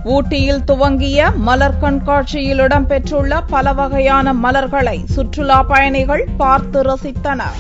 ஊட்டியில் துவங்கிய மலர் கண்காட்சியில் இடம்பெற்றுள்ள பல வகையான மலர்களை சுற்றுலா பயணிகள் பார்த்து ரசித்தனர்.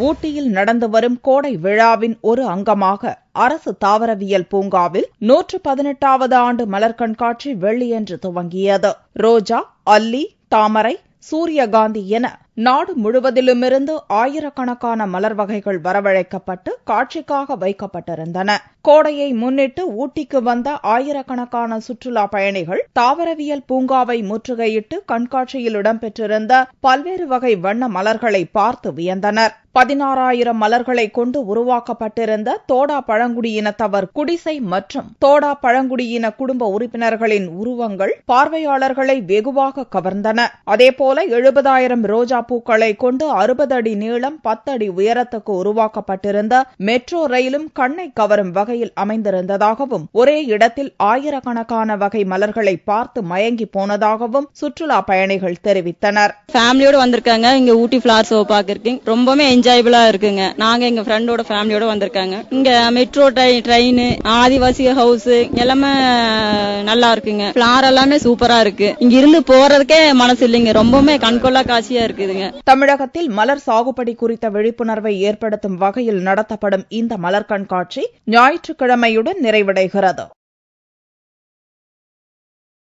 ஊட்டியில் நடந்து வரும் கோடை விழாவின் ஒரு அங்கமாக அரசு தாவரவியல் பூங்காவில் 118வது ஆண்டு மலர் கண்காட்சி வெள்ளியன்று துவங்கியது. ரோஜா, அல்லி, தாமரை, சூரியகாந்தி என நாடு முழுவதிலுமிருந்து ஆயிரக்கணக்கான மலர் வகைகள் வரவழைக்கப்பட்டு காட்சிக்காக வைக்கப்பட்டிருந்தன. கோடையை முன்னிட்டு ஊட்டிக்கு வந்த ஆயிரக்கணக்கான சுற்றுலா பயணிகள் தாவரவியல் பூங்காவை முற்றுகையிட்டு கண்காட்சியில் இடம்பெற்றிருந்த பல்வேறு வகை வண்ண மலர்களை பார்த்து வியந்தனர். 16,000 மலர்களை கொண்டு உருவாக்கப்பட்டிருந்த தோடா பழங்குடியினத்தவர் குடிசை மற்றும் தோடா பழங்குடியின குடும்ப உறுப்பினர்களின் உருவங்கள் பார்வையாளர்களை வெகுவாக கவர்ந்தன. அதேபோல 70,000 ரோஜா பூக்களை கொண்டு 60 அடி நீளம் 10 அடி உயரத்துக்கு உருவாக்கப்பட்டிருந்த மெட்ரோ ரயிலும் கண்ணை கவரும் வகையில் அமைந்திருந்ததாகவும் ஒரே இடத்தில் ஆயிரக்கணக்கான வகை மலர்களை பார்த்து மயங்கி போனதாகவும் சுற்றுலா பயணிகள் தெரிவித்தனர். ஃபேமிலியோட வந்திருக்காங்க. இங்க ஊட்டி ஃபிளவர் ஷோ பாக்குறதுக்கு ரொம்பவே என்ஜாயபிளா இருக்குங்க. நாங்க எங்க ஃப்ரெண்டோட ஃபேமிலியோட வந்திருக்காங்க. இங்க மெட்ரோ ட்ரெயின், ஆதிவாசி ஹவுஸ் எல்லாமே நல்லா இருக்குங்க. ஃபிளவர் எல்லாமே சூப்பரா இருக்கு. இங்க இருந்து போறதுக்கே மனசு இல்லைங்க. ரொம்பவே கண்கொள்ளா காட்சியா இருக்குதுங்க. தமிழகத்தில் மலர் சாகுபடி குறித்த விழிப்புணர்வை ஏற்படுத்தும் வகையில் நடத்தப்படும் இந்த மலர் கண்காட்சி ஞாயிற்றுக்கிழமையுடன் நிறைவடைகிறது.